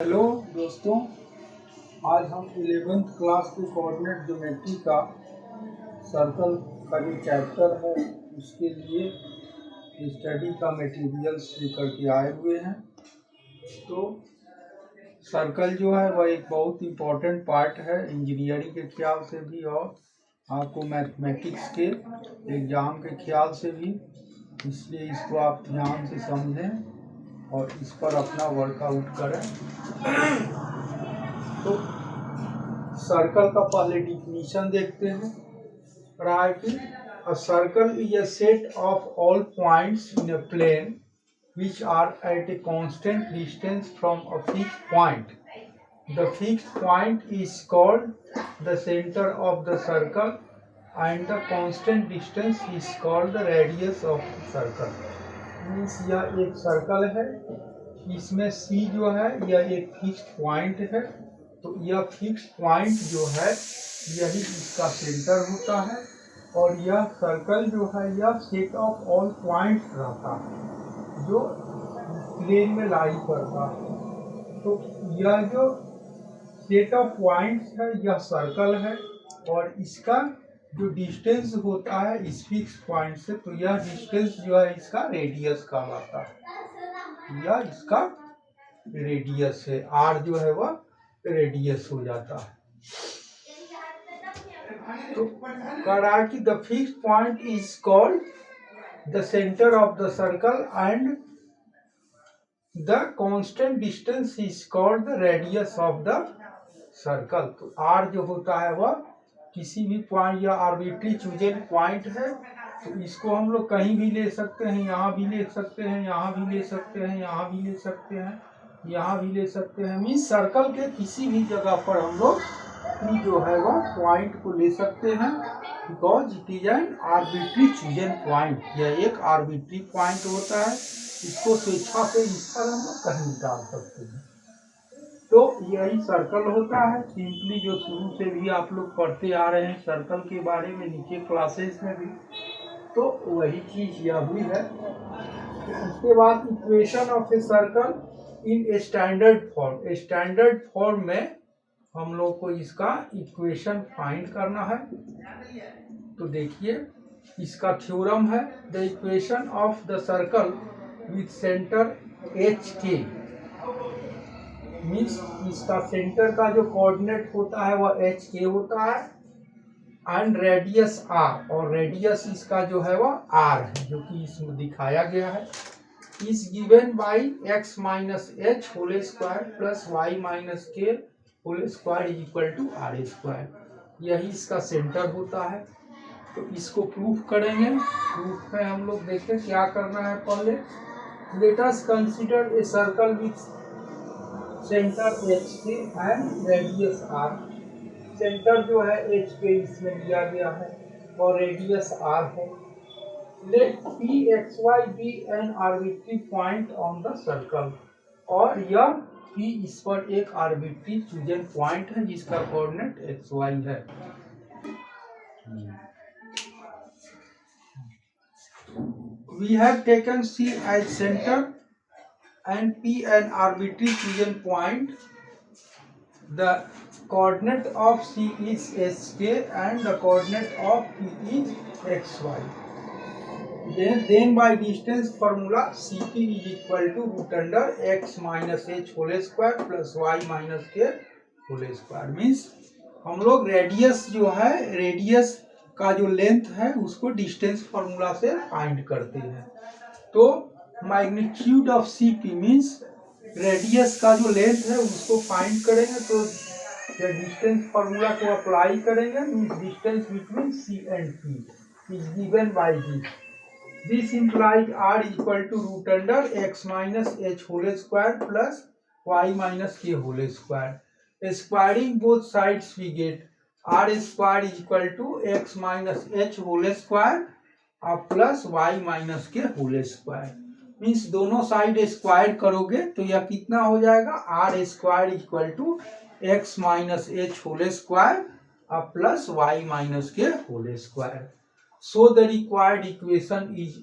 Hello दोस्तों, आज हम 11th क्लास के कोऑर्डिनेट ज्योमेट्री का सर्कल का जो चैप्टर है उसके लिए स्टडी का मटेरियल्स लेकर के आए हुए हैं। तो सर्कल जो है वह एक बहुत इम्पोर्टेंट पार्ट है इंजीनियरिंग के ख्याल से भी और आपको मैथमेटिक्स के एग्ज़ाम के ख्याल से भी, इसलिए इसको आप ध्यान से समझें और इस पर अपना वर्कआउट करें। तो सर्कल का पहले डिफिनीशन देखते हैं। Right, a circle is a set of all points in a plane which are at a constant distance from a fixed point. The fixed point is called the center of the circle and the constant distance is called the radius of the circle. Means यह एक circle है, इसमें C जो है यह एक fixed point है। तो यह फिक्स्ड पॉइंट जो है यही इसका सेंटर होता है और यह सर्कल जो है यह सेट ऑफ ऑल पॉइंट्स रहता है जो प्लेन में लाई करता है। तो यह जो सेट ऑफ पॉइंट्स है यह सर्कल है और इसका जो डिस्टेंस होता है इस फिक्स पॉइंट से, तो यह डिस्टेंस जो है इसका रेडियस कहलाता है। यह इसका रेडियस है, आर जो है वह रेडियस हो जाता है। तो कह रहा है कि the fix point is called the centre of the circle and the constant distance is called the radius of the circle. तो आर जो होता है वह किसी भी पॉइंट या आर्बिट्री चूजन पॉइंट है, तो इसको हम लोग कहीं भी ले सकते हैं, यहाँ भी ले सकते हैं, यहाँ भी ले सकते हैं, यहाँ भी ले सकते हैं, यहाँ भी ले सकते हैं। मीन्स सर्कल के किसी भी जगह पर हम लोग जो है वह पॉइंट को ले सकते हैं, because it is an arbitrary chosen point. यह एक आर्बिट्री पॉइंट होता है, इसको स्वेच्छा से इस पर हम लोग कहीं डाल सकते हैं। तो यही सर्कल होता है सिंपली, जो शुरू से भी आप लोग पढ़ते आ रहे हैं सर्कल के बारे में नीचे क्लासेस में भी, तो वही चीज यह भी है। तो उसके बाद equation of a circle in standard form. Standard form में हम लोग को इसका इक्वेशन फाइंड करना है। तो देखिए इसका थ्योरम है, the equation of the circle with centre H के, मीन्स इसका सेंटर का जो कोऑर्डिनेट होता है वह एच के होता है एंड रेडियस आर, और रेडियस इसका जो है वह आर है जो कि इसमें दिखाया गया है। Is given by X minus H whole square plus Y minus K whole square is equal to R square. यही इसका सेंटर होता है। तो इसको प्रूफ करेंगे। प्रूफ में हम लोग देखें क्या करना है। पहले let us consider a circle with centre H के एंड रेडियस आर। सेंटर जो है एच के इसमें दिया गया है और रेडियस आर है। Let P x y be an arbitrary point on the circle, और यह पी इस पर एक आर्बिट्री चूजन पॉइंट है जिसका कोऑर्डिनेट एक्स वाई है। We have taken C as center and P an arbitrary chosen point. The coordinate of C is SK and the coordinate of P is XY. Then by distance formula CP is equal to root under x minus h whole square plus y minus k whole square। Means हम लोग radius जो है, radius का जो length है उसको distance formula से find करते हैं। तो magnitude of C P means radius का जो लेंथ है उसको फाइंड करेंगे, तो डिस्टेंस फॉर्मूला को अप्लाई करेंगे। Means distance between C and P is given by this. This implies R equal to root under X minus H whole square plus Y minus K whole square. Squaring both sides we get R square is equal to X minus H whole square plus Y minus K whole square. Means दोनों side square करोगे तो यह कितना हो जाएगा, R square equal to X minus H whole square plus Y minus K whole square. So the required equation is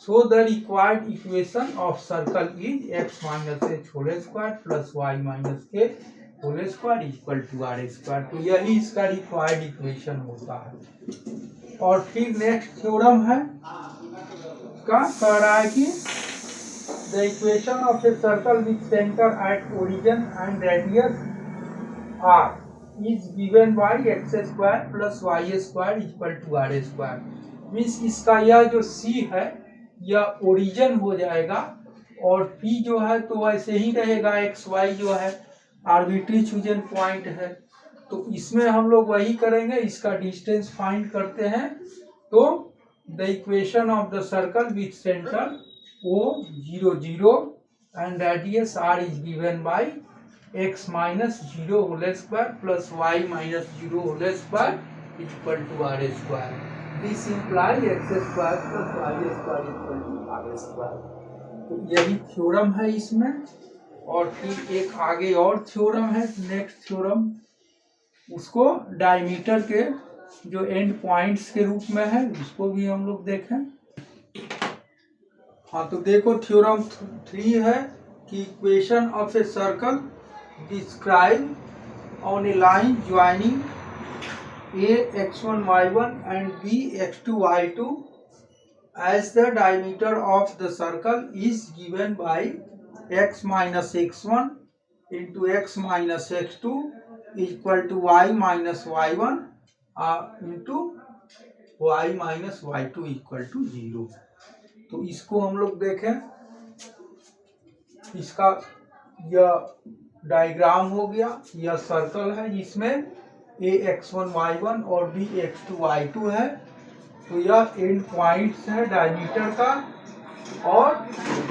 So the required equation of circle is x minus h whole square plus y minus k whole square equal to r square। तो यही इसका required equation होता है। और फिर next theorem है का कह रहा है कि the equation of a circle with center at origin and radius r is given by x square plus y square equal to r square। Means इसका यह जो c है यह ओरिजिन हो जाएगा और p जो है तो वैसे ही रहेगा, x y जो है आर्बिट्री चूजन पॉइंट है। तो इसमें हम लोग वही करेंगे, इसका डिस्टेंस फाइंड करते हैं। तो the equation of the circle with centre O 0 0 and radius r is given by x minus 0 whole square plus y minus 0 whole square equal to r square। This implies x square plus y square equal to r square। तो यही theorem है इसमें। और फिर एक आगे और theorem है, नेक्स्ट थ्योरम, उसको डायमीटर के जो एंड पॉइंट्स के रूप में है उसको भी हम लोग देखें। हाँ तो देखो थ्योरम 3 है कि equation of a circle describe on A line joining a x1 y1 and b x2 y2 as the diameter of the circle is given by x minus x1 into x minus x2 equal to y minus y1 into y minus y2 equal to 0। तो इसको हम लोग देखें, इसका यह diagram हो गया, यह सर्कल है जिसमें a x1 y1 और b x2 y2 है। तो यह एंड पॉइंट्स है डायमीटर का और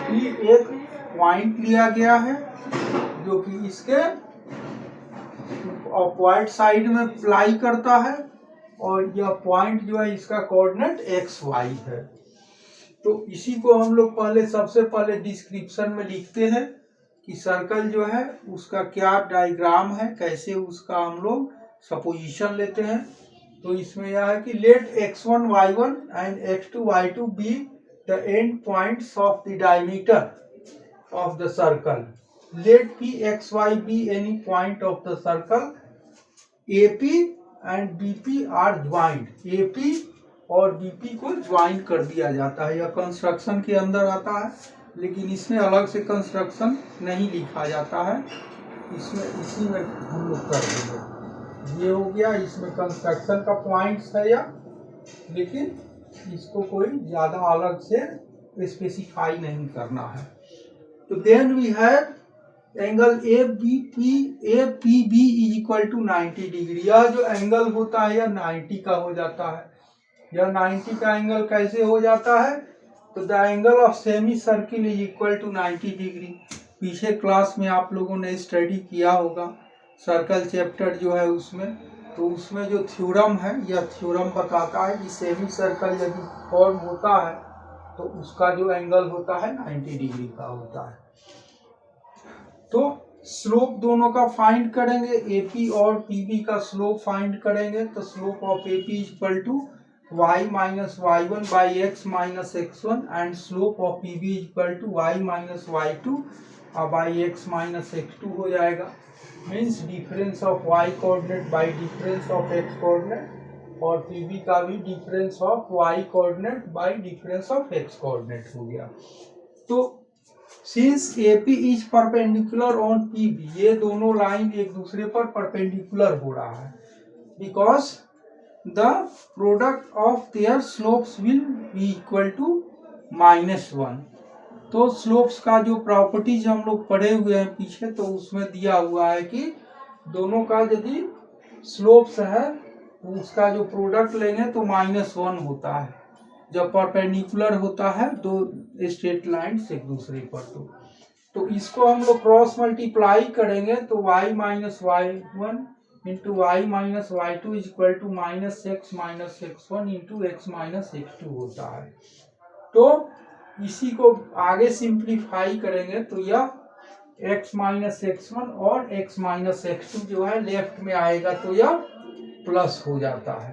b एक पॉइंट लिया गया है जो कि इसके अपवर्ड साइड में प्लाई करता है और यह पॉइंट जो है इसका कोऑर्डिनेट एक्स वाई है। तो इसी को हम लोग पहले सबसे पहले डिस्क्रिप्शन में लिखते हैं कि सर्कल जो है उसका क्या डायग्राम है, कैसे उसका हम लोग सपोजिशन लेते हैं। तो इसमें यह है कि let x1 y1 and x2 y2 be the end points of the diameter of the circle. Let p x y be any point of the circle AP and BP are joined। AP और BP को join कर दिया जाता है। यह construction के अंदर आता है लेकिन इसमें अलग से कंस्ट्रक्शन नहीं लिखा जाता है, इसमें इसी में हम लोग कर देंगे। ये हो गया, इसमें कंस्ट्रक्शन का पॉइंट्स है या, लेकिन इसको कोई ज़्यादा अलग से स्पेसिफाई नहीं करना है। तो then we have angle A P B is equal to 90 degree. यह जो एंगल होता है यह 90 का हो जाता है। यह 90 का एंगल कैसे हो जाता है? तो the angle of semi circle is equal to 90 degree. पीछे क्लास में आप लोगों ने स्टडी किया होगा सर्कल चैप्टर जो है उसमें, तो उसमें जो थ्योरम है यह थ्योरम बताता है कि सेमी सर्कल यदि फॉर्म होता है तो उसका जो एंगल होता है 90 डिग्री का होता है। तो स्लोप दोनों का फाइंड करेंगे, एपी और पीबी का स्लोप फाइंड करेंगे। तो slope of AP is equal to y minus y1 by x minus x1 and slope of pb is equal to y minus y2 by x minus x2 हो जाएगा। Means difference of y coordinate bye difference of x coordinate और pb का भी difference of y coordinate bye difference of x coordinate हो गया। तो since AP is perpendicular on PB, ये दोनों लाइन एक दूसरे पर परपेंडिकुलर हो रहा है, because the product of their slopes will be equal to -1। तो स्लोप्स का जो प्रॉपर्टीज हम लोग पढ़े हुए हैं पीछे, तो उसमें दिया हुआ है कि दोनों का यदि स्लोप्स है तो उसका जो प्रोडक्ट लेंगे तो -1 होता है जब परपेंडिकुलर होता है दो स्ट्रेट लाइन्स एक दूसरे पर। तो इसको हम लोग क्रॉस मल्टीप्लाई करेंगे तो y minus y1 into y minus y two is equal to minus x one into x minus x two होता है। तो इसी को आगे सिंप्लीफाई करेंगे तो यह x माइनस एक्स वन और x माइनस एक्स टू जो है लेफ्ट में आएगा तो यह प्लस हो जाता है।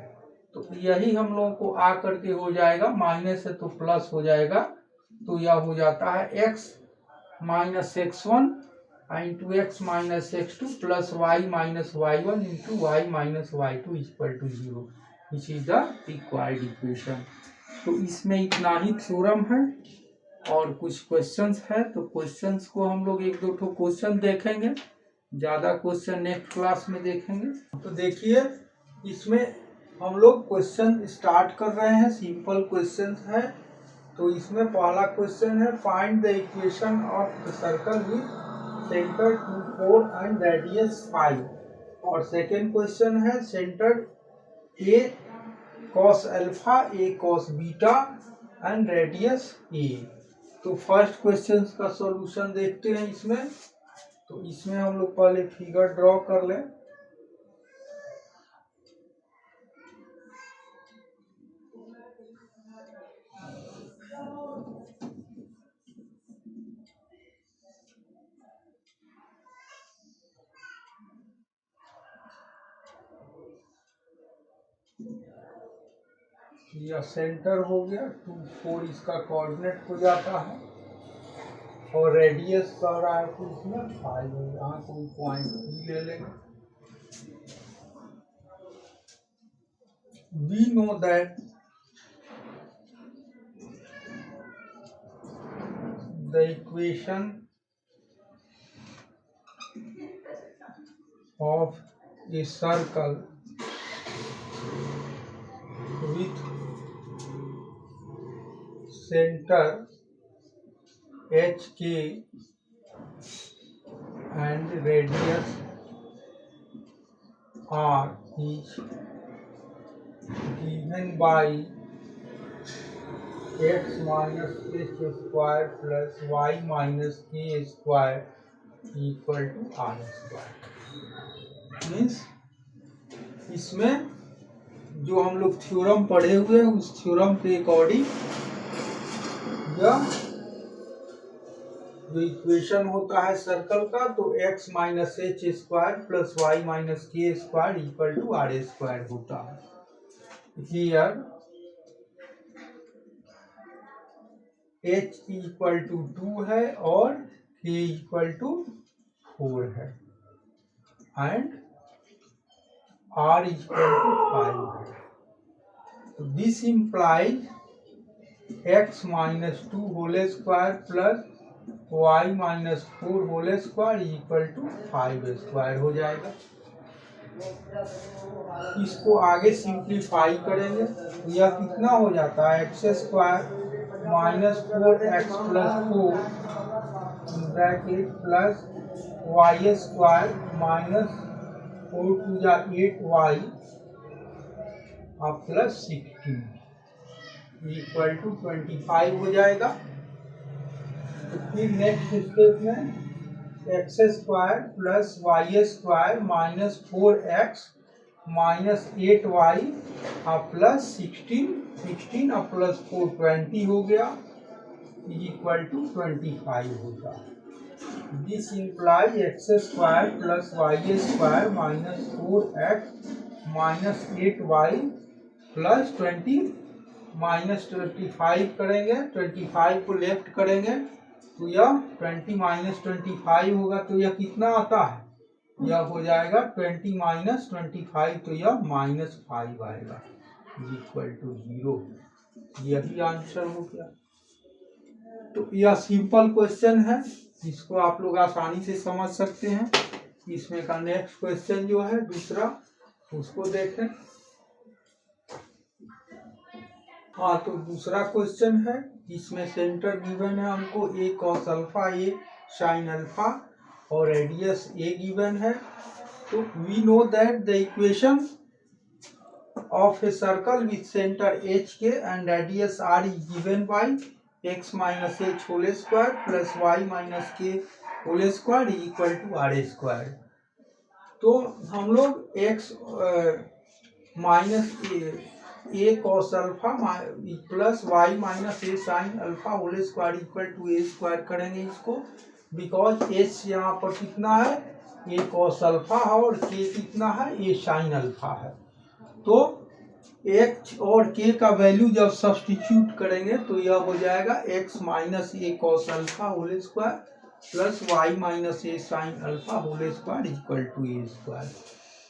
तो यही हम लोगों को आ करके हो जाएगा, माइनस है तो प्लस हो जाएगा तो यह हो जाता है x minus x1 into x minus x2 plus y minus y1 into y minus y2 equal to 0। This is the required equation. तो इसमें इतना ही थ्योरम है और कुछ क्वेश्चंस है, तो क्वेश्चंस को हम लोग एक दो ठो क्वेश्चन देखेंगे, ज़्यादा क्वेश्चन नेक्स्ट क्लास में देखेंगे। तो देखिए इसमें हम लोग क्वेश्चन स्टार्ट कर रहे हैं, सिंपल क्वेश्चन है। तो इसमें पहला क्वेश्चन है find the equation of the circle with centre 2 4 and radius 5। और सेकेंड क्वेश्चन है centre A cos alpha A cos beta and radius A. तो फर्स्ट क्वेश्चन का सॉल्यूशन देखते हैं इसमें। तो इसमें हम लोग पहले फिगर ड्रॉ कर लें। यह सेंटर हो गया, 2 4 इसका कोऑर्डिनेट हो जाता है और रेडियस कह रहा है तो इसमें 5 है। यहाँ कोई पॉइंट भी ले लेंगे। We know that the equation of a circle with center HK and radius R is given by x minus h square plus y minus k square equal to r square। Means इसमें जो हम लोग theorem पढ़े हुए हैं उस theorem के according यह जो इक्वेशन होता है सर्कल का, तो x minus H square plus Y minus K square equal to R square होता है। हियर h इक्वल टू 2 है और k इक्वल टू 4 है एंड r इक्वल टू 5 है। तो this implies x minus 2 whole square plus y minus 4 whole square equal to 5 square हो जाएगा। इसको आगे सिंप्लीफाई करेंगे, यह कितना हो जाता है x square minus 4x plus 4 bracket plus Y square minus 4 टू जा 8y प्लस 16 इक्वल टू 25 हो जाएगा। तो फिर नेक्स्ट स्टेप में x square plus Y square minus 4x minus 8y plus 16 और प्लस 4 20 हो गया इक्वल टू 25 होगा। This implies x square plus Y square minus 4x minus 8y plus 20 minus 25 करेंगे, 25 को लेफ्ट करेंगे तो यह 20 माइनस 25 होगा। तो यह कितना आता है, यह हो जाएगा 20 माइनस 25, तो यह माइनस 5 आएगा इक्वल टू 0। यही आंसर हो गया। तो यह सिंपल क्वेश्चन है, इसको आप लोग आसानी से समझ सकते हैं। इसमें का नेक्स्ट क्वेश्चन जो है दूसरा उसको देखें। हाँ, तो दूसरा क्वेश्चन है, इसमें सेंटर गिवन है हमको A cos alpha A sine alpha और रेडियस ए गिवन है। तो we know that the equation of a circle with centre H के and radius R is given by X minus H whole square plus Y minus K whole square equal to R square. तो हम लोग X minus A cos alpha plus Y minus A sine alpha whole square equal to A square करेंगे इसको, because H यहाँ पर कितना है ए cos alpha है और के कितना है ए साइन अल्फा है। तो x और k का वैल्यू जब सब्सटीट्यूट करेंगे तो यह हो जाएगा x minus A cos alpha whole square plus Y minus A sine alpha whole square equal to A square.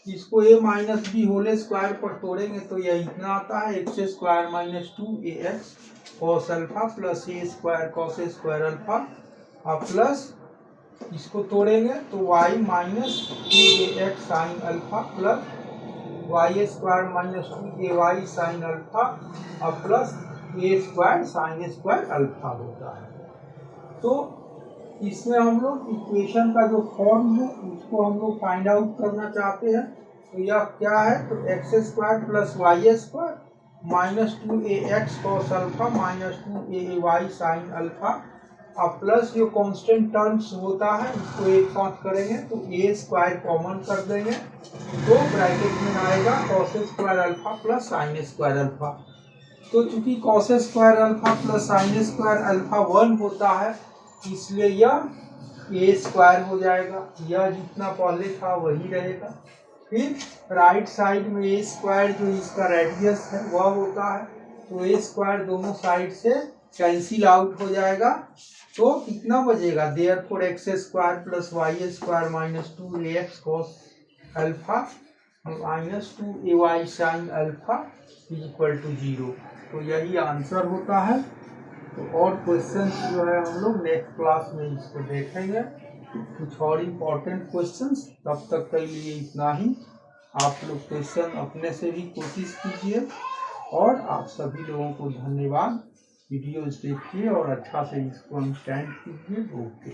इसको a minus B whole square पर तोड़ेंगे तो यह इतना आता है x square minus 2ax cos alpha plus A square cos square alpha और plus इसको तोड़ेंगे तो y minus 2ax sine alpha plus Y square minus 2ay sine alpha और plus A square sine square alpha होता है। तो इसमें हम लोग इक्वेशन का जो फॉर्म है उसको हम लोग फाइंड आउट करना चाहते हैं। तो यह क्या है, तो x square plus Y square minus 2ax cos alpha minus 2ay sine alpha और प्लस जो कांस्टेंट टर्म्स होता है इसको एक साथ करेंगे तो ए स्क्वायर कॉमन कर देंगे तो ब्रैकेट में आएगा cos square alpha plus sine square alpha. तो चूंकि cos square alpha plus sine square alpha 1 होता है इसलिए यह ए स्क्वायर हो जाएगा, यह जितना पहले था वही रहेगा। फिर राइट साइड में ए स्क्वायर जो इसका रेडियस है वह होता है तो ए स्क्वायर दोनों साइड से कैंसिल आउट हो जाएगा तो कितना बचेगा, therefore x square plus Y square minus 2ax cos alpha minus 2ay sine alpha is equal to 0। तो यही आंसर होता है। तो और क्वेश्चन जो है हम लोग नेक्स्ट क्लास में इसको देखेंगे, कुछ और इम्पोर्टेंट क्वेश्चंस। तब तक के लिए इतना ही। आप लोग क्वेश्चन अपने से भी कोशिश कीजिए और आप सभी लोगों को धन्यवाद। वीडियोस देखिए और अच्छा से इसको अंडरस्टैंड कीजिए। ओके।